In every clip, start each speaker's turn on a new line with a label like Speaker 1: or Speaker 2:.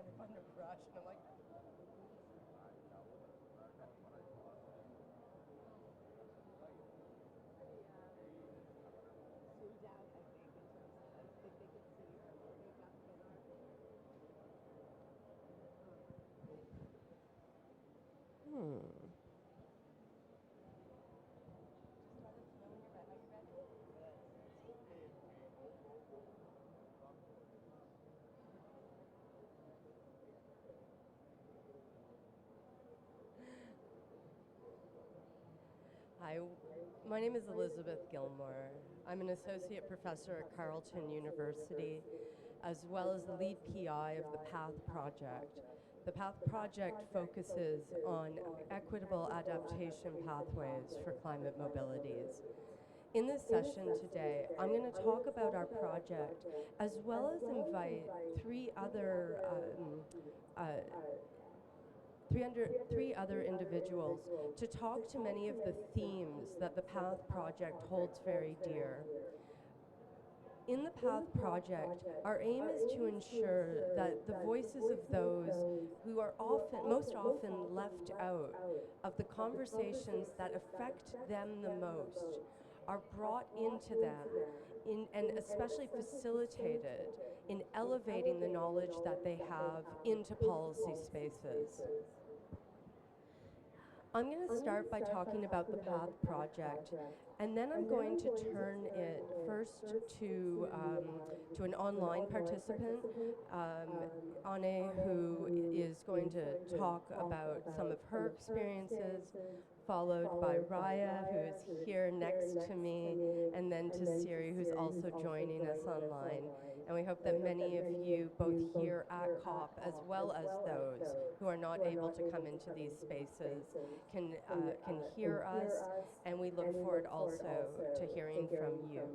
Speaker 1: trying to find a brush, and I'm like, Hi, my name is Elizabeth Gilmore. I'm an associate professor at Carleton University, as well as the lead PI of the PATH project. The PATH project focuses on equitable adaptation pathways for climate mobilities. In this session today, I'm going to talk about our project, as well as invite three other individuals to talk to many of the themes that the PATH project holds very dear. In the PATH project, our aim is to ensure that the voices of those who are most often left out of the conversations that affect them the most are brought into them and especially facilitated in elevating the knowledge that they have into policy spaces. I'm going to start by talking about the PATH project, and then I'm going to turn it first to an online participant, Anne, who is going to talk about some of her experiences, followed by Raya, who is here next to me, and then to Siri, who's also joining us online. And we hope that many of you, both here at COP as well as those who are not able to come into these spaces, can hear us, and we look forward also to hearing from you.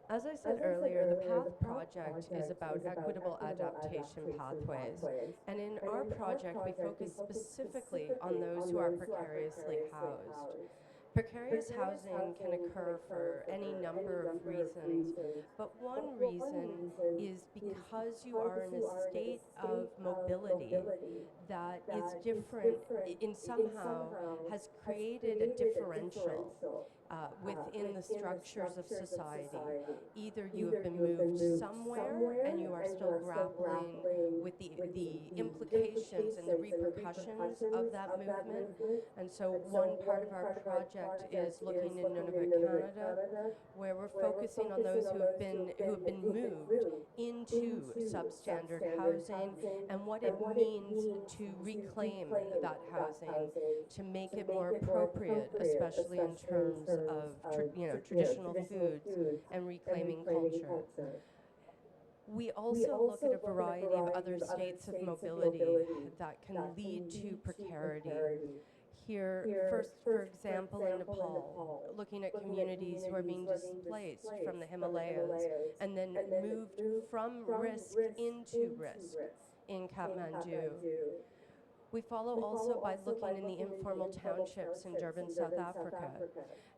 Speaker 1: As I said earlier, the PATH project is about equitable adaptation pathways. And in our project, we focus specifically on those who are precariously housed. Precarious housing can occur for any number of reasons, but one reason is because you are in a state of mobility that is different, in somehow has created a differential within the structures of society. Either you have been moved somewhere and you are still grappling with the implications and the repercussions of that movement. And so one part of our project is looking in Nunavut, Canada, where we're focusing on those who have been moved into substandard housing and what it means to reclaim that housing, to make it more appropriate, especially in terms of traditional foods and reclaiming culture. We also look at a variety of other states of mobility that can lead to precarity. Here, first, for example, in Nepal, looking at communities who are being displaced from the Himalayas and then moved from risk into risk in Kathmandu. We follow also by looking in the informal townships in Durban, South Africa,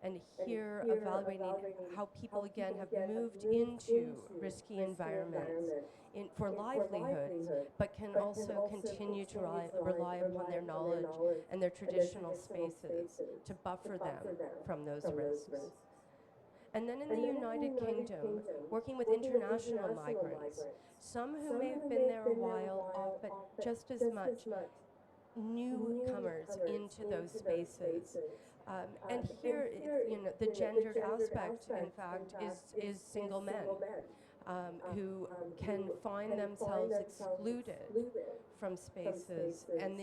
Speaker 1: and here evaluating how people again have moved into risky environments for livelihoods, but can also continue to rely upon their knowledge and their traditional spaces to buffer them from those risks. And then in the United Kingdom, working with international migrants, some who may have been there a while, but just as much newcomers into those spaces. And here, the gendered aspect, in fact, is single men who can find themselves excluded from spaces and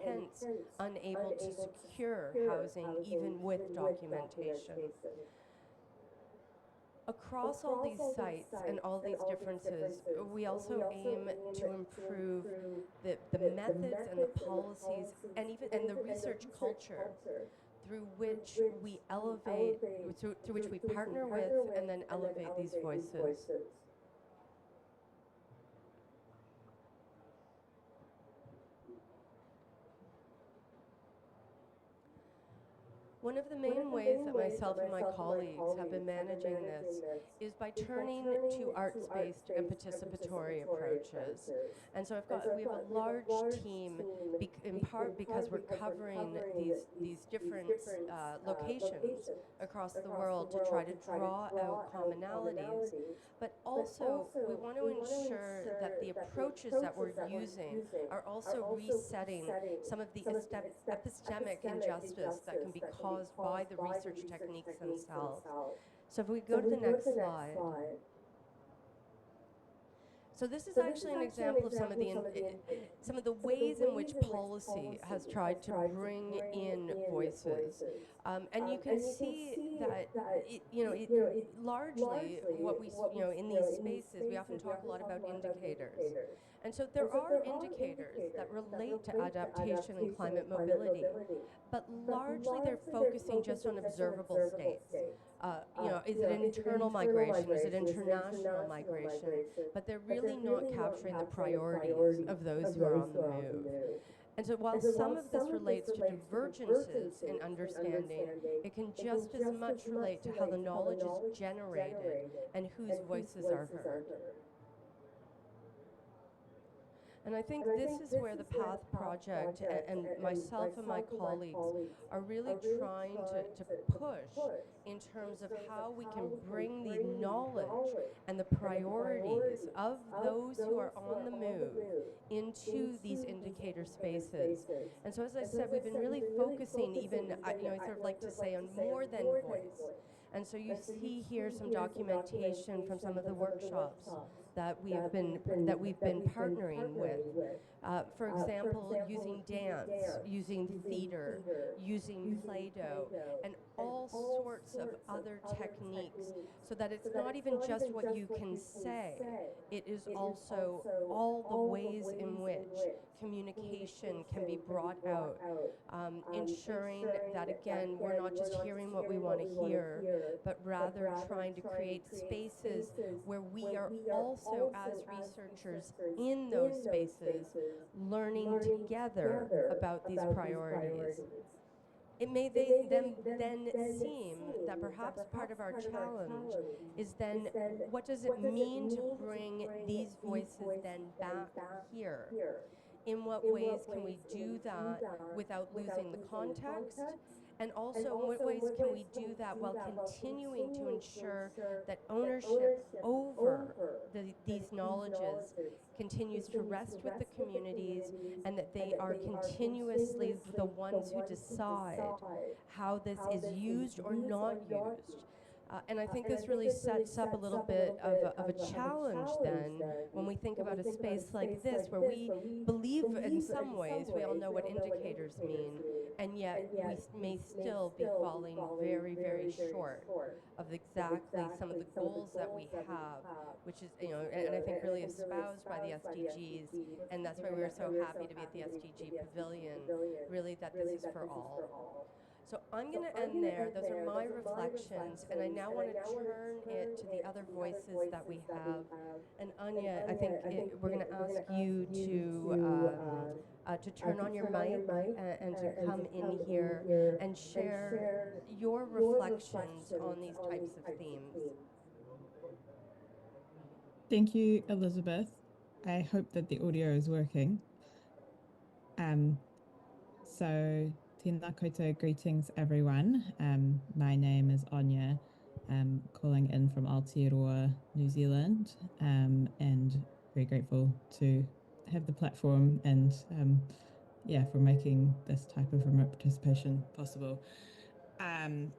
Speaker 1: hence unable to secure housing even with documentation. Across all these sites and all these differences, we also aim to improve the methods and the policies and the research culture through which we elevate, through which we partner with and then elevate these voices. One of the main ways that myself and my colleagues have been managing this is by turning to arts-based and participatory approaches. And so we have a large team, in part because we're covering these different locations across the world to try to draw out commonalities, but also we want to ensure that the approaches that we're using are also resetting some of the epistemic injustice that can be caused by the research techniques themselves. So if we go to the next slide. So this is actually an example of some of the ways in which policy has tried to bring in voices, and you can see that largely what in these spaces we often talk a lot about indicators, and so there are indicators that relate to adaptation and climate mobility, but largely they're focusing just on observable states. Is it internal migration? Is it international migration? But they're really not capturing the priorities of those who are on the move. And so while some of this relates to divergences in understanding, it can just as much relate to how the knowledge is generated and whose voices are heard. And I think this is where the PATH project and myself and my colleagues are really trying to push in terms of how we can bring the knowledge and the priorities of those who are on the move into these indicator spaces. And so as I said, we've been really focusing even, I sort of like to say, on more than voice. And so you see here some documentation from some of the workshops that we've been partnering with. For example, using dance, using theater, using Play-Doh, and all sorts of other techniques, so that it's not even just what you can say, it is also all the ways in which communication can be brought out, ensuring that, again, we're not just hearing what we want to hear, but rather trying to create spaces where we are also, as researchers in those spaces, learning together about these priorities. It may then seem that perhaps part of our challenge is then, what does it mean to bring these voices then back here? In what ways can we do that without losing the context? And also, in what ways can we do that while continuing to ensure that ownership over these knowledges continues to rest with the communities, and that they are continuously the ones who decide how this is used or not used. And I think this really sets up a little bit of a challenge then when we think about a space like this, where we believe in some ways we all know what indicators mean, and yet we may still be falling very, very short of exactly some of the goals that we have, which is, and I think really espoused by the SDGs, and that's why we were so happy to be at the SDG Pavilion, really that this is for all. So I'm going to end there. Those are my reflections, and I now want to turn it to the other voices that we have. And Anya, I think we're going to ask you to turn on your mic and to come in here and share your reflections on these types of themes.
Speaker 2: Thank you, Elizabeth. I hope that the audio is working. So, tēnā koutou, greetings everyone. My name is Anya, calling in from Aotearoa, New Zealand, and very grateful to have the platform and for making this type of remote participation possible. I'm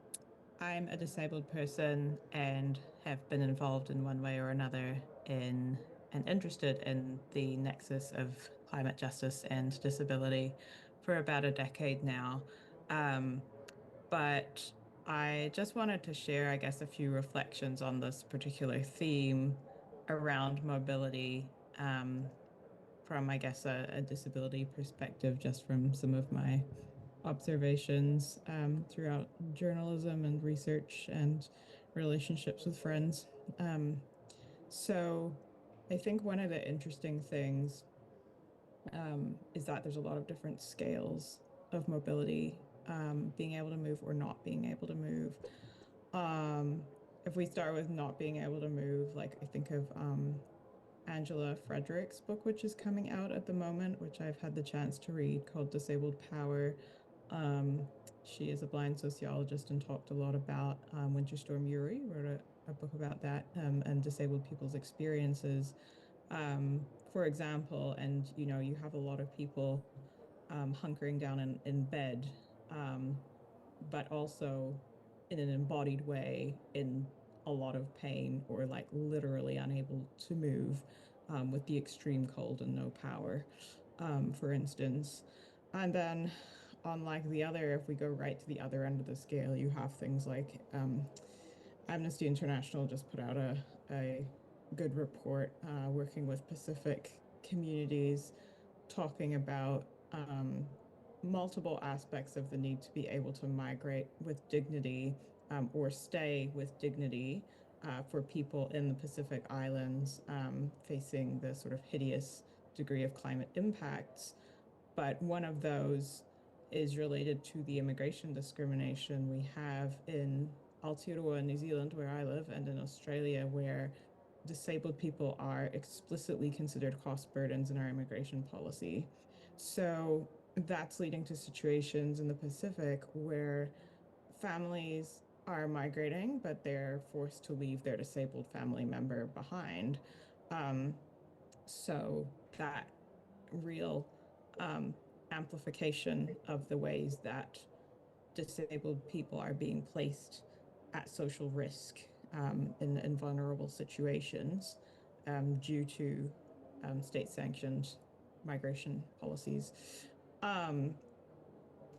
Speaker 2: a disabled person and have been involved in one way or another in and interested in the nexus of climate justice and disability for about a decade now. But I just wanted to share, I guess, a few reflections on this particular theme around mobility from, I guess, a disability perspective, just from some of my observations throughout journalism and research and relationships with friends. So I think one of the interesting things is that there's a lot of different scales of mobility being able to move or not being able to move. Um, if we start with not being able to move, like I think of Angela Frederick's book, which is coming out at the moment, which I've had the chance to read, called Disabled Power. Um, she is a blind sociologist and talked a lot about Winter Storm Uri, wrote a book about that and disabled people's experiences. For example, and you have a lot of people hunkering down in bed, um, but also in an embodied way in a lot of pain or like literally unable to move with the extreme cold and no power, for instance. And then on like the other, if we go right to the other end of the scale, you have things like Amnesty International just put out a good report working with Pacific communities talking about multiple aspects of the need to be able to migrate with dignity or stay with dignity for people in the Pacific Islands facing the sort of hideous degree of climate impacts. But one of those is related to the immigration discrimination we have in Aotearoa, New Zealand, where I live, and in Australia, where disabled people are explicitly considered cost burdens in our immigration policy. So that's leading to situations in the Pacific where families are migrating, but they're forced to leave their disabled family member behind. Um, so that real um, amplification of the ways that disabled people are being placed at social risk in vulnerable situations due to state-sanctioned migration policies. Um,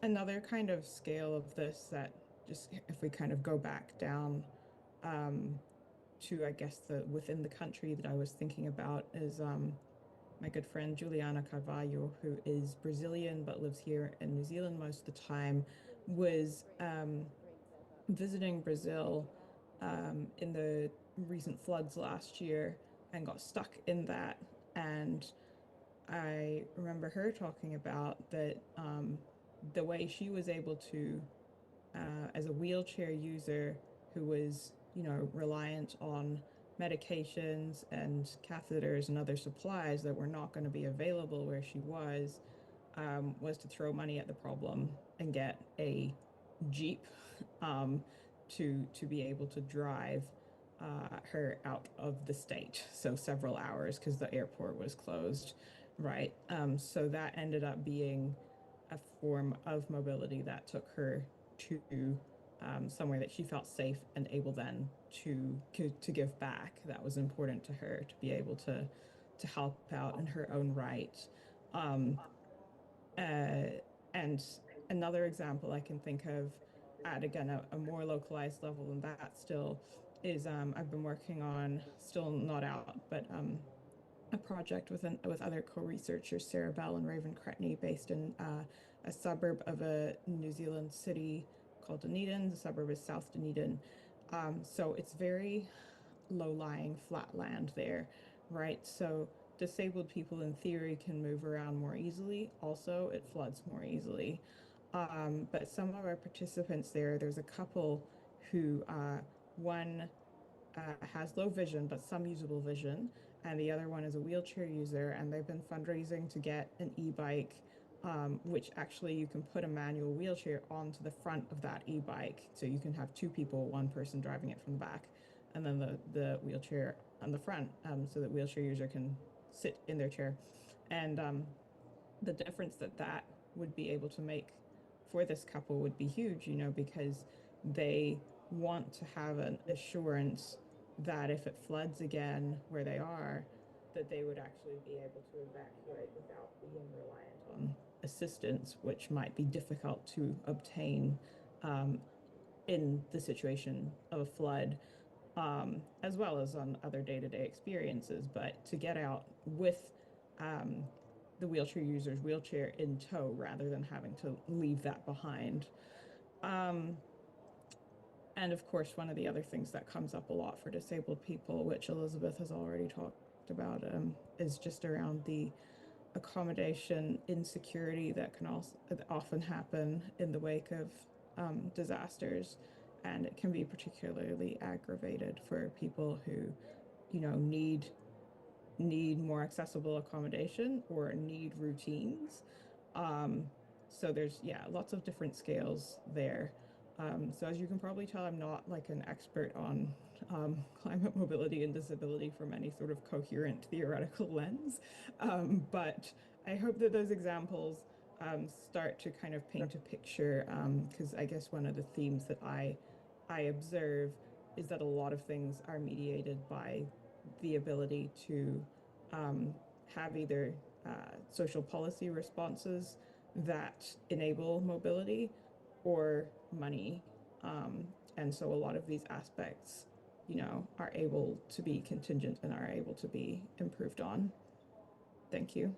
Speaker 2: Another kind of scale of this that just if we kind of go back down um, to, I guess, the within the country that I was thinking about is my good friend Juliana Carvalho, who is Brazilian but lives here in New Zealand most of the time, was visiting Brazil in the recent floods last year and got stuck in that. And I remember her talking about that the way she was able to, as a wheelchair user who was, reliant on medications and catheters and other supplies that were not going to be available where she was to throw money at the problem and get a Jeep um, to be able to drive her out of the state. So several hours because the airport was closed, right? So that ended up being a form of mobility that took her to somewhere that she felt safe and able then to give back. That was important to her to be able to help out in her own right. Um, uh, and another example I can think of at again a more localized level than that still is I've been working on, still not out, but a project with other co-researchers, Sarah Bell and Raven Cretney, based in a suburb of a New Zealand city called Dunedin. The suburb is South Dunedin. So it's very low-lying flat land there, right? So disabled people in theory can move around more easily. Also, it floods more easily. But some of our participants there's a couple who one has low vision but some usable vision, and the other one is a wheelchair user, and they've been fundraising to get an e-bike, which actually you can put a manual wheelchair onto the front of that e-bike, so you can have two people, one person driving it from the back, and then the wheelchair on the front, so that wheelchair user can sit in their chair, and the difference that that would be able to make for this couple would be huge, because they want to have an assurance that if it floods again where they are, that they would actually be able to evacuate without being reliant on assistance, which might be difficult to obtain in the situation of a flood, as well as on other day-to-day experiences. But to get out with um, the wheelchair user's wheelchair in tow rather than having to leave that behind. Um, and of course, one of the other things that comes up a lot for disabled people, which Elizabeth has already talked about, is just around the accommodation insecurity that can also often happen in the wake of disasters, and it can be particularly aggravated for people who, need more accessible accommodation or need routines. Um, so there's, lots of different scales there. So as you can probably tell, I'm not like an expert on climate mobility and disability from any sort of coherent theoretical lens. But I hope that those examples start to kind of paint a picture, because I guess one of the themes that I observe is that a lot of things are mediated by the ability to have either social policy responses that enable mobility or money. And so a lot of these aspects, are able to be contingent and are able to be improved on. Thank you.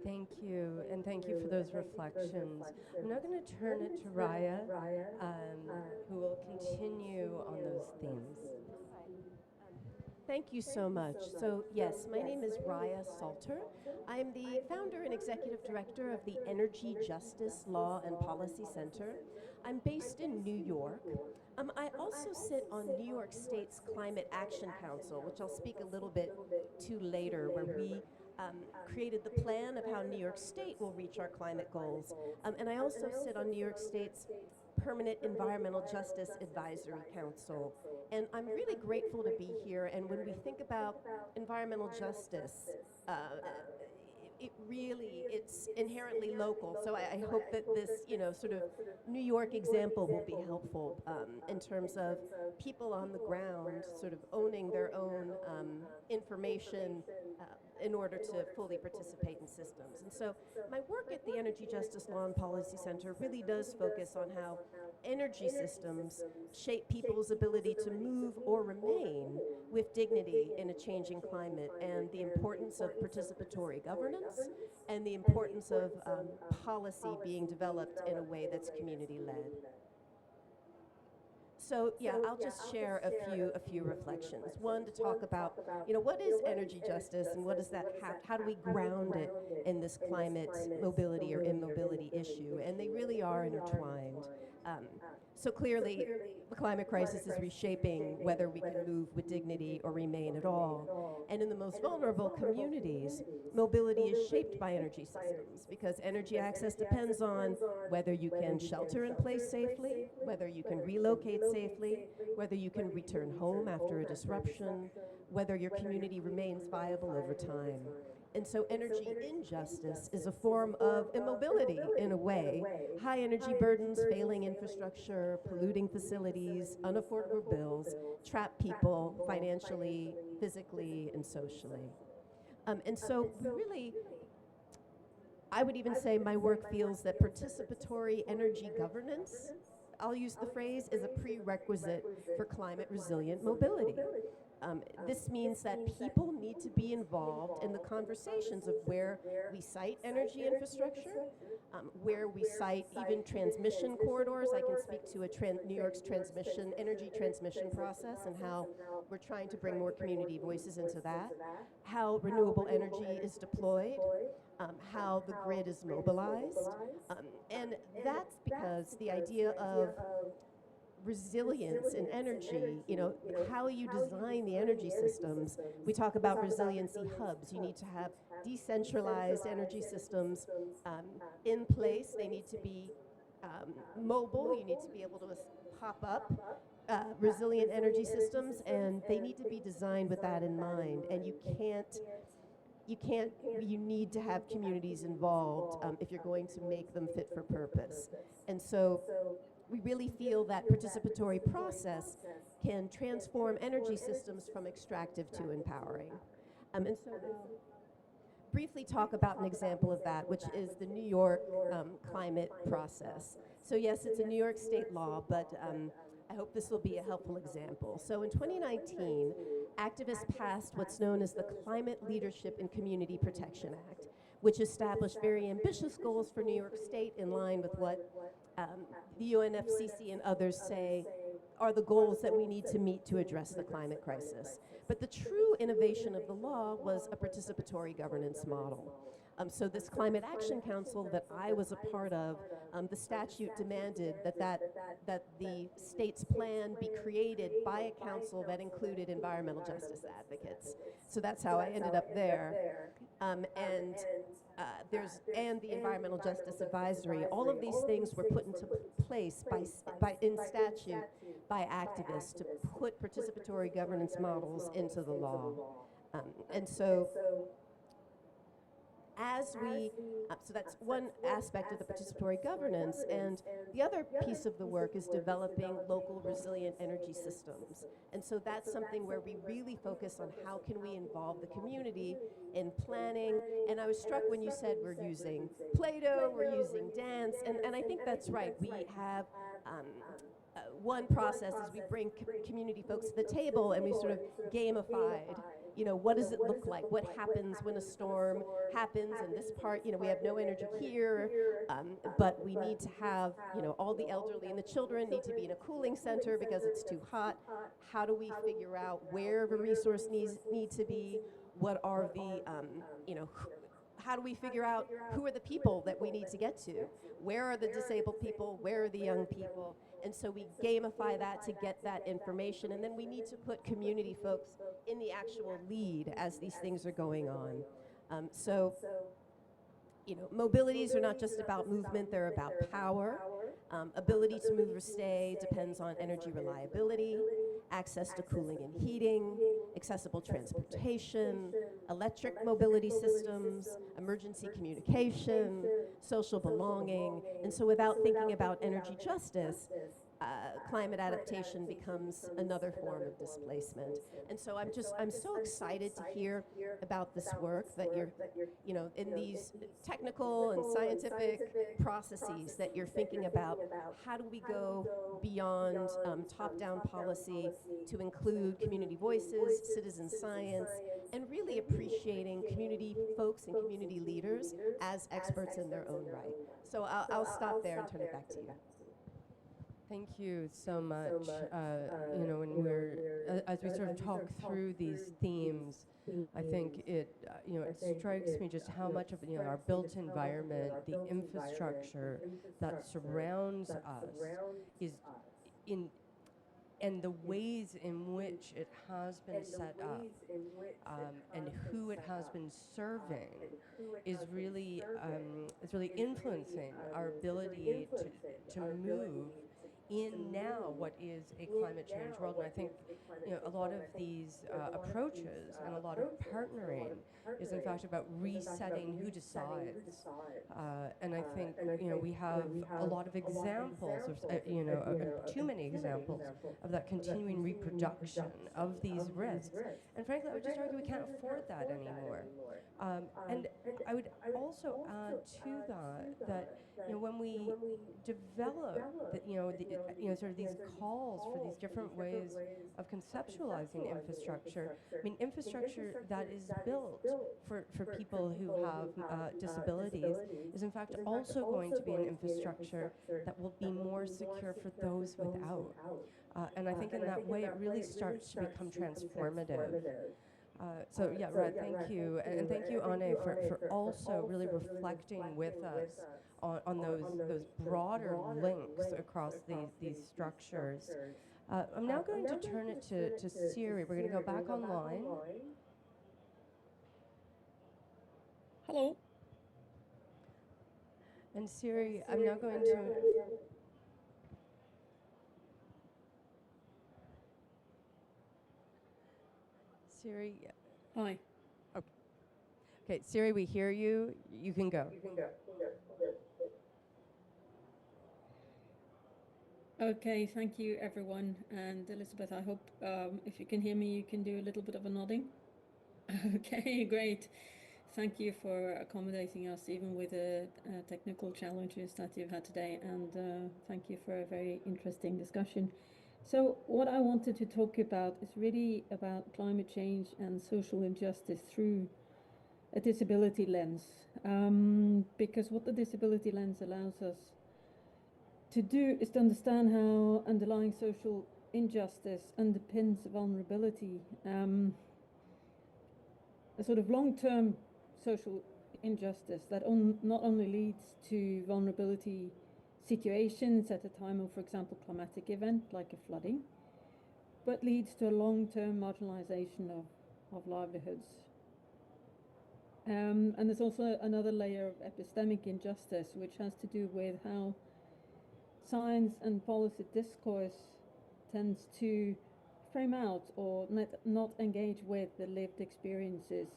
Speaker 1: Thank you, and thank you for those reflections. I'm now going to turn it to Raya, who will continue on those themes.
Speaker 3: Thank you so much. So yes, my name is Raya Salter. I'm the founder and executive director of the Energy Justice Law and Policy Center. I'm based in New York. I also sit on New York State's Climate Action Council, which I'll speak a little bit to later, where we created the plan of how New York State will reach our climate goals. And I also sit on New York State's Permanent Environmental Justice Advisory Council. And I'm really grateful to be here. And when we think about environmental justice, it's inherently local. So I hope that this, sort of New York example will be helpful in terms of people on the ground sort of owning their own information in order to fully participate in systems. And so my work at the Energy Justice Law and Policy Center really does focus on how energy systems shape people's ability to move or remain with dignity in a changing climate, and the importance of participatory governance and the importance of policy being developed in a way that's community-led. So yeah, I'll just share a few reflections. One, to talk about, what is energy justice and what does that how do we ground it in this climate mobility or immobility issue? And they really are intertwined. So clearly, the climate crisis is reshaping whether we can move with dignity or remain at all. And in the most vulnerable communities, mobility is shaped by energy systems, because energy access depends on whether you can shelter in place safely, whether you can relocate safely, whether you can return home after a disruption, whether your community remains viable over time. And so energy injustice is a form of immobility in a way. High energy burdens, failing infrastructure, polluting facilities, unaffordable bills trap people financially, physically, and socially. And so really, I would even say my work feels that participatory energy governance, I'll use the phrase, is a prerequisite for climate resilient mobility. This means that people need to be involved in the conversations of where we site energy infrastructure, where we site even transmission corridors. I can speak to New York's energy transmission process and how we're trying to bring more community voices into that, how renewable energy is deployed, how the grid is mobilized. And that's because the idea of resilience in energy, how you design the energy systems. We talk about resiliency hubs. You need to have decentralized energy systems in place. They need to be mobile. You need to be able to pop up resilient energy systems, and they need to be designed with that in mind. And you need to have communities involved if you're going to make them fit for purpose. And so we really feel that participatory process can transform energy systems from extractive to empowering. And so I'll briefly talk about an example of that, which is the New York climate process. So yes, it's a New York State law, but I hope this will be a helpful example. So in 2019, activists passed what's known as the Climate Leadership and Community Protection Act, which established very ambitious goals for New York State in line with what the UNFCCC and others say are the goals that we need to meet to address the climate crisis. But the true innovation of the law was a participatory governance model. So this Climate Action Council that I was a part of, the statute demanded that the state's plan be created by a council that included environmental justice advocates. So that's how I ended up there. And the Environmental Justice Advisory. All of these things were put into place in statute by activists to put participatory governance models into the law. And so so that's one aspect of the participatory governance, and the other piece of the work is developing local resilient energy systems. And so that's something where we really focus on how can we involve the community in planning. And I was struck when you said we're using Play-Doh, we're using dance, and I think that's right. We have one process is we bring community folks to the table and we sort of gamified, what does it look like? What happens when a storm happens in this part? We have no energy here, but we need to have, all the elderly and the children need to be in a cooling center because it's too hot. How do we figure out where the resource need to be? What are the, how do we figure out who are the people that we need to get to? Where are the disabled people? Where are the young people? And so we gamify that to get that information. And then we need to put community folks in the actual lead as these things are going on. Mobilities are not just about movement, they're about power. Ability to move or stay depends on energy reliability, access to cooling and heating, accessible transportation, electric mobility systems, emergency communication, social belonging. And so without thinking about energy justice, climate adaptation becomes another form of displacement. And so I'm so excited to hear about this work that you're, in these technical and scientific processes that you're thinking about. How do we go beyond top-down policy to include community voices, citizen science, and really appreciating community folks and community leaders as experts in their own right. So I'll stop there and turn it back to you.
Speaker 1: Thank you so much. When as we sort of talk through these themes, I think it strikes me just how much of our built environment, the infrastructure that surrounds us, is and the ways in which it has been set up and who it has been serving is really influencing our ability to move in now what is a climate change world. And I think a lot of these approaches and a lot of partnering is in fact about resetting who decides. And I think we have a lot of examples of too many examples of that continuing reproduction of these risks. And frankly, I would just argue we can't afford that anymore. And I would also add to that when we develop sort of these calls for these different ways of conceptualizing infrastructure, infrastructure that is built for people who have disabilities is in fact also going to be an infrastructure that will be more secure for those without. And I think in that way it really starts to become transformative. So yeah, Red, thank you. And thank you, Anne, for also really reflecting with us on those broader links across these structures. I'm now going to turn it to Siri. We're going to go back online.
Speaker 4: Hello.
Speaker 1: And Siri, I'm now going to... Siri.
Speaker 4: Hi.
Speaker 1: Okay, Siri, we hear you. You can go.
Speaker 4: Okay, thank you everyone. And Elizabeth, I hope if you can hear me, you can do a little bit of a nodding. Okay, great. Thank you for accommodating us even with the technical challenges that you've had today. And thank you for a very interesting discussion. So what I wanted to talk about is really about climate change and social injustice through a disability lens. Because what the disability lens allows us to do is to understand how underlying social injustice underpins vulnerability. A sort of long-term social injustice that not only leads to vulnerability situations at a time of, for example, climatic event like a flooding, but leads to a long-term marginalization of livelihoods. And there's also another layer of epistemic injustice, which has to do with how science and policy discourse tends to frame out or not engage with the lived experiences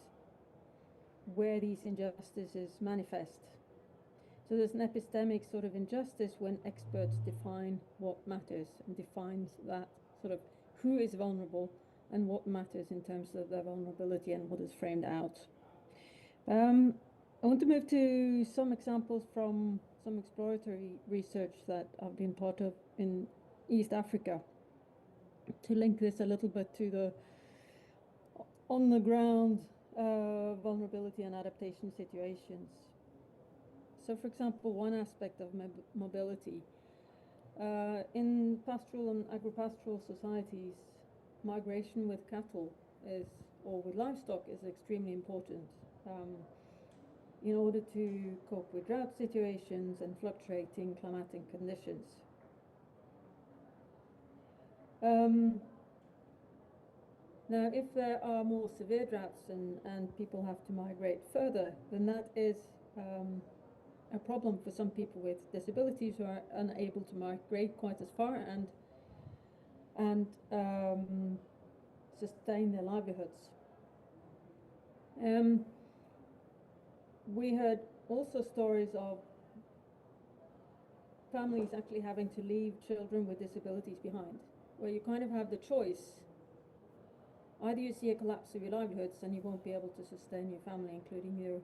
Speaker 4: where these injustices manifest. So there's an epistemic sort of injustice when experts define what matters and defines that sort of who is vulnerable and what matters in terms of their vulnerability and what is framed out. I want to move to some examples from some exploratory research that I've been part of in East Africa to link this a little bit to the on-the-ground vulnerability and adaptation situations. So, for example, one aspect of mobility in pastoral and agripastoral societies, migration with cattle or with livestock is extremely important in order to cope with drought situations and fluctuating climatic conditions. Now, if there are more severe droughts and people have to migrate further, then that is a problem for some people with disabilities who are unable to migrate quite as far and sustain their livelihoods. We heard also stories of families actually having to leave children with disabilities behind, where you kind of have the choice. Either you see a collapse of your livelihoods and you won't be able to sustain your family, including your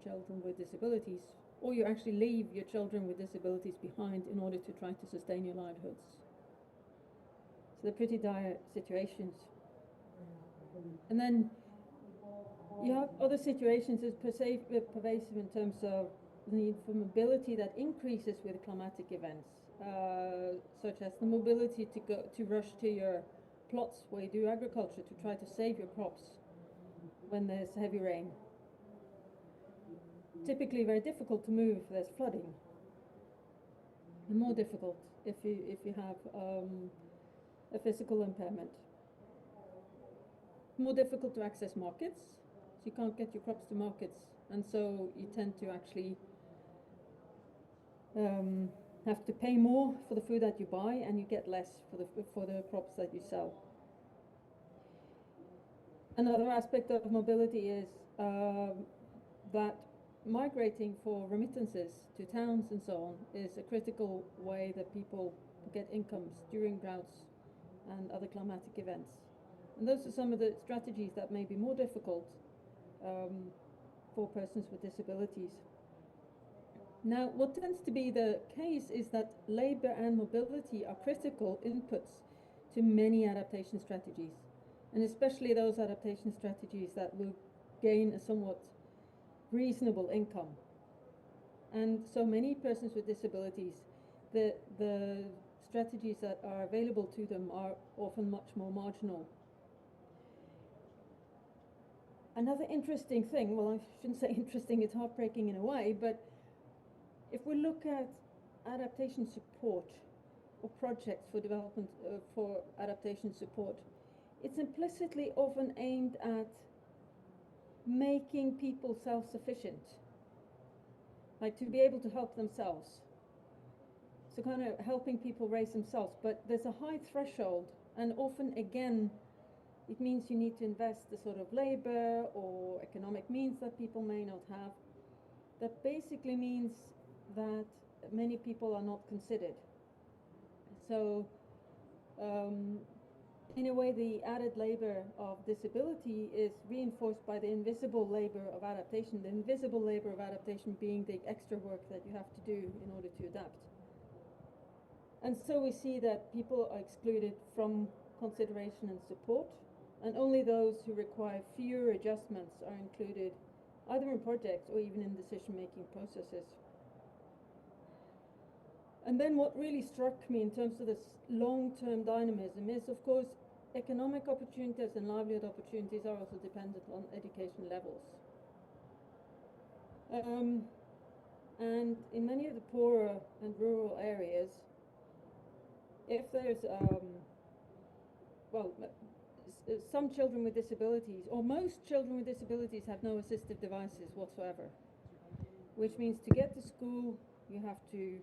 Speaker 4: children with disabilities, or you actually leave your children with disabilities behind in order to try to sustain your livelihoods. So they're pretty dire situations. And then you have other situations as pervasive in terms of the need for mobility that increases with climatic events, such as the mobility to rush to your plots where you do agriculture to try to save your crops when there's heavy rain. Typically very difficult to move if there's flooding, and more difficult if you have a physical impairment. More difficult to access markets, so you can't get your crops to markets, and so you tend to actually have to pay more for the food that you buy, and you get less for the crops that you sell. Another aspect of mobility is that migrating for remittances to towns and so on is a critical way that people get incomes during droughts and other climatic events. And those are some of the strategies that may be more difficult for persons with disabilities. Now, what tends to be the case is that labor and mobility are critical inputs to many adaptation strategies, and especially those adaptation strategies that will gain a somewhat reasonable income. And so many persons with disabilities, the strategies that are available to them are often much more marginal. Another interesting thing, well, I shouldn't say interesting, it's heartbreaking in a way, but if we look at adaptation support or projects for development for adaptation support, it's implicitly often aimed at making people self-sufficient, like to be able to help themselves. So kind of helping people raise themselves, but there's a high threshold, and often again, it means you need to invest the sort of labor or economic means that people may not have. That basically means that many people are not considered. So in a way, the added labor of disability is reinforced by the invisible labor of adaptation, the invisible labor of adaptation being the extra work that you have to do in order to adapt. And so we see that people are excluded from consideration and support, and only those who require fewer adjustments are included either in projects or even in decision-making processes. And then what really struck me in terms of this long-term dynamism is, of course, economic opportunities and livelihood opportunities are also dependent on education levels. And in many of the poorer and rural areas, if there's, some children with disabilities, or most children with disabilities have no assistive devices whatsoever, which means to get to school, you have to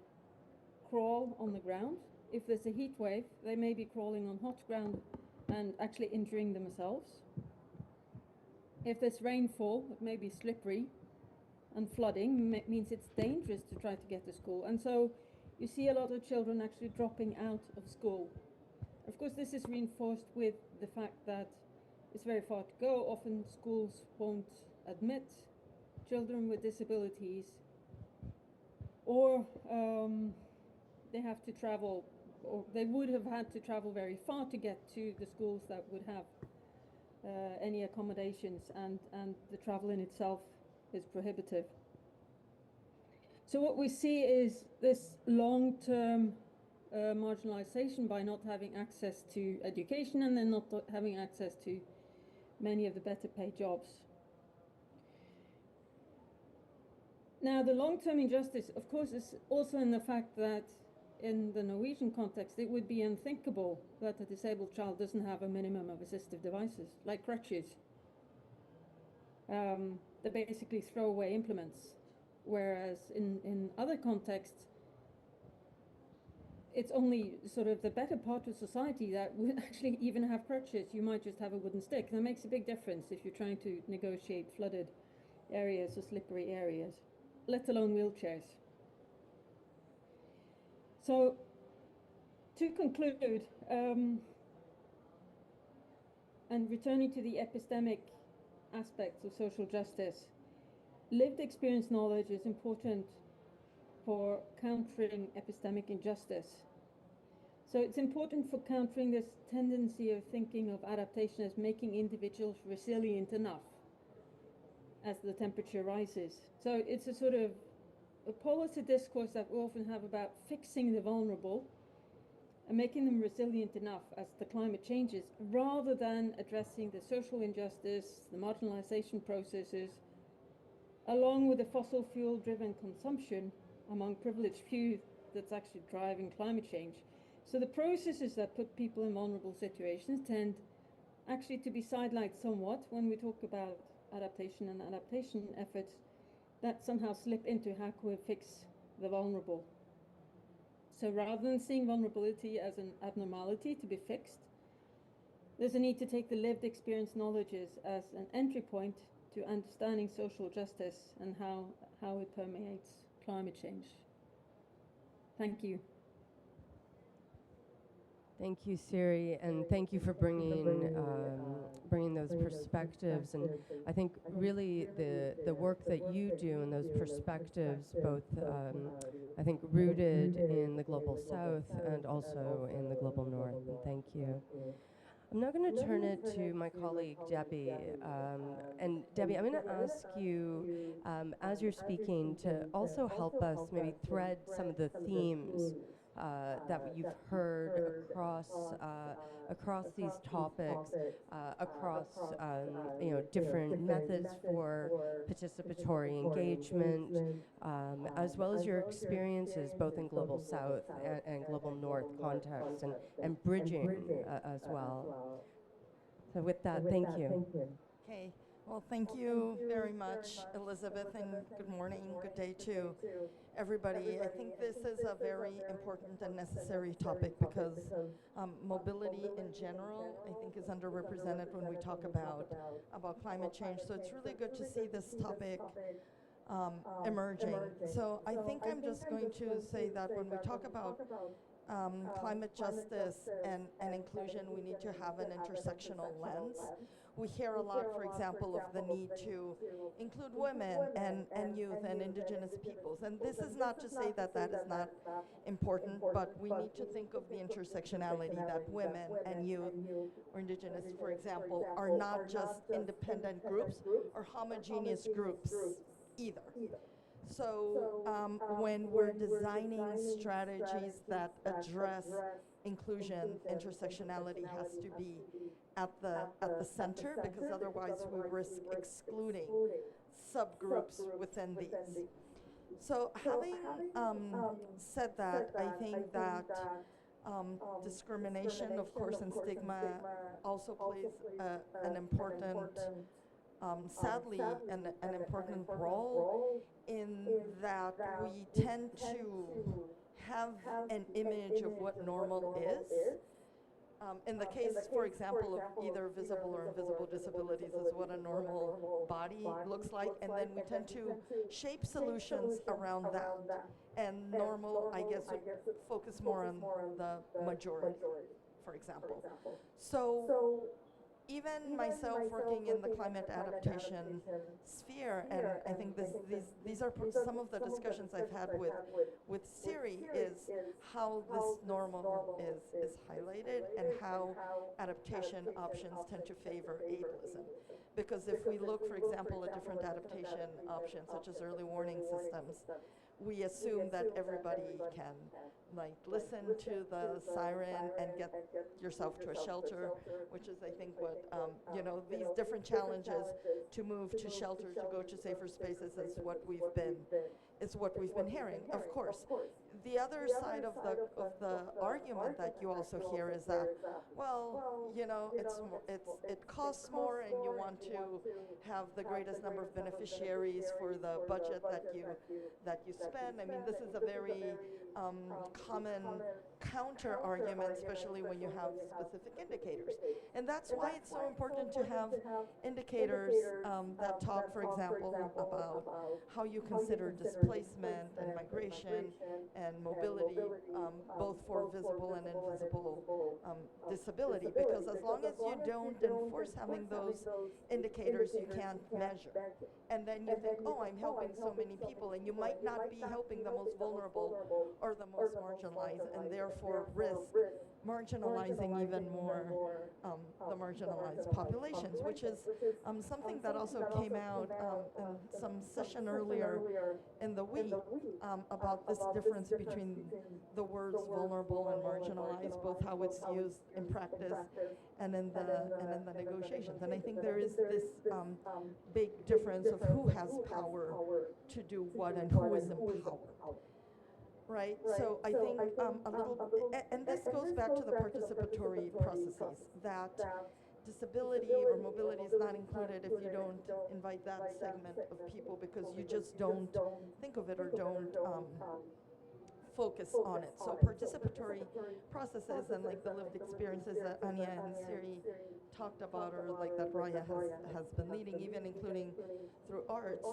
Speaker 4: crawl on the ground. If there's a heat wave, they may be crawling on hot ground and actually injuring themselves. If there's rainfall, it may be slippery, and flooding means it's dangerous to try to get to school. And so you see a lot of children actually dropping out of school. Of course, this is reinforced with the fact that it's very far to go. Often schools won't admit children with disabilities, or they have to travel, or they would have had to travel very far to get to the schools that would have any accommodations, and the travel in itself is prohibitive. So what we see is this long-term marginalization by not having access to education, and then not having access to many of the better paid jobs. Now, the long-term injustice, of course, is also in the fact that in the Norwegian context, it would be unthinkable that a disabled child doesn't have a minimum of assistive devices, like crutches. They're basically throwaway implements, whereas in other contexts, it's only sort of the better part of society that would actually even have crutches. You might just have a wooden stick. That makes a big difference if you're trying to negotiate flooded areas or slippery areas, let alone wheelchairs. So, to conclude, and returning to the epistemic aspects of social justice, lived experience knowledge is important for countering epistemic injustice. So it's important for countering this tendency of thinking of adaptation as making individuals resilient enough as the temperature rises. So it's a sort of a policy discourse that we often have about fixing the vulnerable and making them resilient enough as the climate changes, rather than addressing the social injustice, the marginalization processes, along with the fossil fuel-driven consumption among privileged few that's actually driving climate change. So the processes that put people in vulnerable situations tend actually to be sidelined somewhat when we talk about adaptation and adaptation efforts that somehow slip into how can we fix the vulnerable. So rather than seeing vulnerability as an abnormality to be fixed, there's a need to take the lived experience knowledges as an entry point to understanding social justice and how it permeates climate change. Thank you.
Speaker 1: Thank you, Siri, and thank you for bringing those perspectives. And I think really the work that you do and those perspectives, both I think rooted in the global south and also in the global north. And thank you. I'm now going to turn it to my colleague Debbie. And Debbie, I'm going to ask you, as you're speaking, to also help us maybe thread some of the themes that you've heard across these topics, across different methods for participatory engagement, as well as your experiences both in global south and global north context, and bridging as well. So with that, thank you.
Speaker 5: Okay. Well, thank you very much, Elizabeth, and good morning, good day to everybody. I think this is a very important and necessary topic because mobility in general, I think, is underrepresented when we talk about climate change. So it's really good to see this topic emerging. So I think I'm just going to say that when we talk about climate justice and inclusion, we need to have an intersectional lens. We hear a lot, for example, of the need to include women and youth and indigenous peoples. And this is not to say that that is not important, but we need to think of the intersectionality that women and youth or indigenous, for example, are not just independent groups or homogeneous groups either. So when we're designing strategies that address inclusion, intersectionality has to be at the center, because otherwise we risk excluding subgroups within these. So having said that, I think that discrimination, of course, and stigma also plays an important, sadly, an important role in that we tend to have an image of what normal is. In the case, for example, of either visible or invisible disabilities, is what a normal body looks like, and then we tend to shape solutions around that. And normal, I guess, would focus more on the majority, for example. So even myself working in the climate adaptation sphere, and I think these are some of the discussions I've had with Siri, is how this normal is highlighted and how adaptation options tend to favor ableism. Because if we look, for example, at different adaptation options, such as early warning systems, we assume that everybody can listen to the siren and get yourself to a shelter, which is, I think, what these different challenges to move to shelter, to go to safer spaces, is what we've been hearing. Of course, the other side of the argument that you also hear is that, well, it costs more, and you want to have the greatest number of beneficiaries for the budget that you spend. I mean, this is a very common counter argument, especially when you have specific indicators. And that's why it's so important to have indicators that talk, for example, about how you consider displacement and migration and mobility, both for visible and invisible disability. Because as long as you don't enforce having those indicators, you can't measure. And then you think, oh, I'm helping so many people, and you might not be helping the most vulnerable or the most marginalized, and therefore risk marginalizing even more the marginalized populations, which is something that also came out in some session earlier in the week about this difference between the words vulnerable and marginalized, both how it's used in practice and in the negotiations. And I think there is this big difference of who has power to do what and who is empowered. Right? So I think a little, and this goes back to the participatory processes, that disability or mobility is not included if you don't invite that segment of people, because you just don't think of it or don't focus on it. So participatory processes and the lived experiences that Anya and Siri talked about, or that Raya has been leading, even including through arts,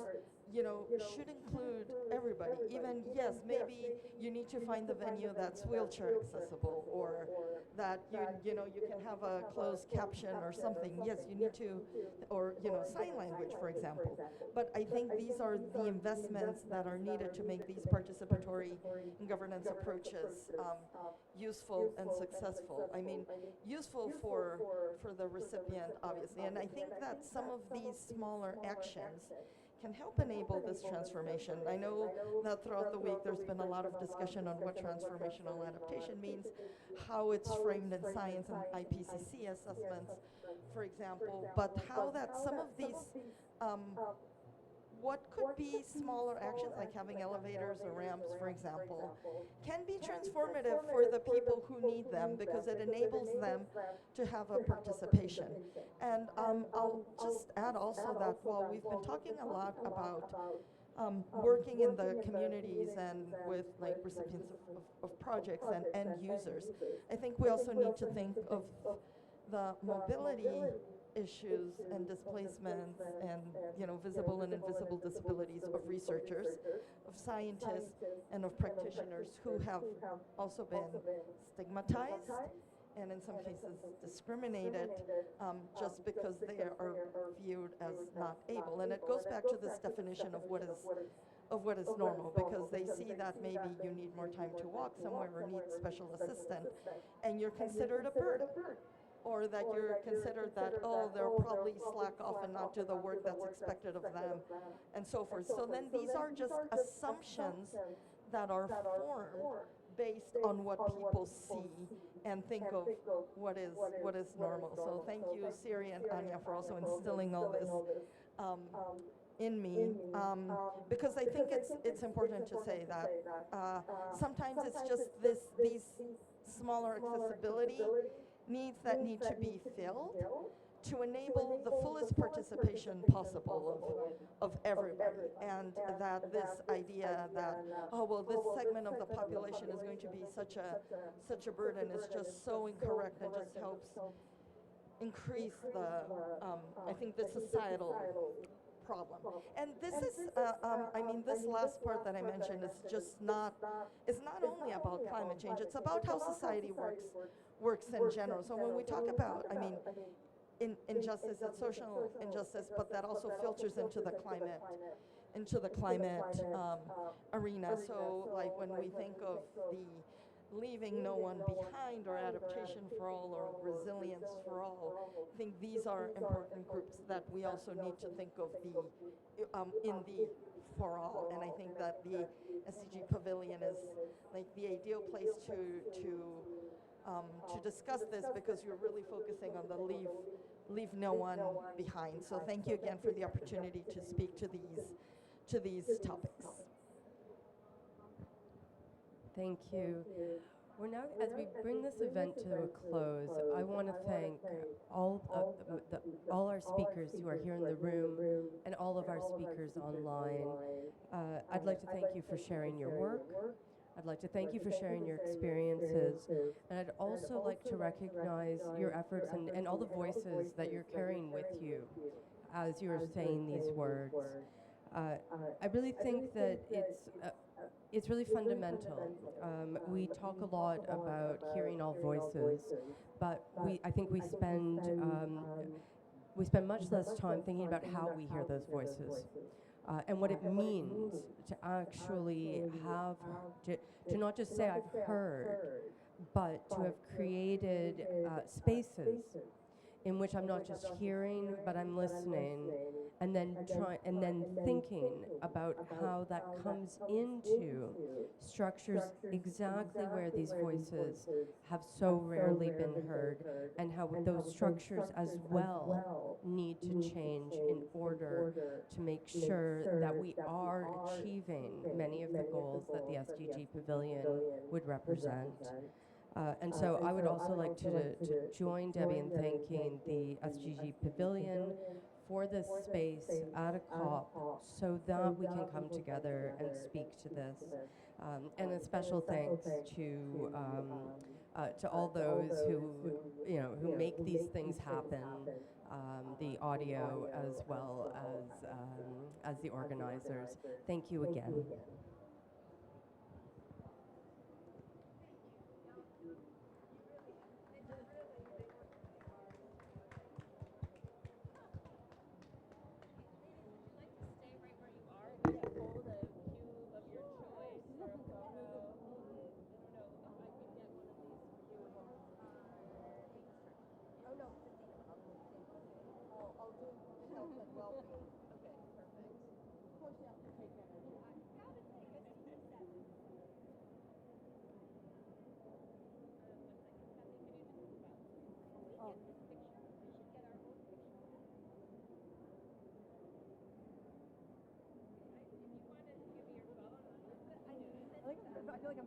Speaker 5: should include everybody. Even, yes, maybe you need to find the venue that's wheelchair accessible, or that you can have a closed caption or something. Yes, you need to, or sign language, for example. But I think these are the investments that are needed to make these participatory and governance approaches useful and successful. I mean, useful for the recipient, obviously. And I think that some of these smaller actions can help enable this transformation. I know that throughout the week there's been a lot of discussion on what transformational adaptation means, how it's framed in science and IPCC assessments, for example, but how that some of these, what could be smaller actions, like having elevators or ramps, for example, can be transformative for the people who need them, because it enables them to have a participation. And I'll just add also that while we've been talking a lot about working in the communities and with recipients of projects and end users, I think we also need to think of the mobility issues and displacements and visible and invisible disabilities of researchers, of scientists, and of practitioners who have also been stigmatized and in some cases discriminated just because they are viewed as not able. And it goes back to this definition of what is normal, because they see that maybe you need more time to walk somewhere or need special assistance, and you're considered a burden. or that you're considered that, oh, they'll probably slack off and not do the work that's expected of them, and so forth. So then these are just assumptions that are formed based on what people see and think of what is normal. So thank you, Siri and Anya, for also instilling all this in me, because I think it's important to say that sometimes it's just these smaller accessibility needs that need to be filled to enable the fullest participation possible of everybody, and that this idea that, oh, well, this segment of the population is going to be such a burden is just so incorrect, and just helps increase the I think the societal problem. And this is I mean, this last part that I mentioned is just not, it's not only about climate change, it's about how society works in general. So when we talk about, I mean, injustice, it's social injustice, but that also filters into the climate arena. So like when we think of the leaving no one behind, or adaptation for all, or resilience for all, I think these are important groups that we also need to think of in the for all. And I think that the SDG Pavilion is like the ideal place to discuss this, because you're really focusing on the leave no one behind. So thank you again for the opportunity to speak to these topics.
Speaker 1: Thank you. We're now, as we bring this event to a close, I want to thank all our speakers who are here in the room and all of our speakers online. I'd like to thank you for sharing your work. I'd like to thank you for sharing your experiences. And I'd also like to recognize your efforts and all the voices that you're carrying with you as you're saying these words. I really think that it's really fundamental. We talk a lot about hearing all voices, but I think we spend much less time thinking about how we hear those voices. And what it means to actually have, to not just say I've heard, but to have created spaces in which I'm not just hearing, but I'm listening, and then thinking about how that comes into structures exactly where these voices have so rarely been heard, and how those structures as well need to change in order to make sure that we are achieving many of the goals that the SDG Pavilion would represent. And so I would also like to join Debbie in thanking the SDG Pavilion for this space at a COP so that we can come together and speak to this. And a special thanks to all those who make these things happen, the audio as well as the organizers. Thank you again.
Speaker 3: I feel like I'm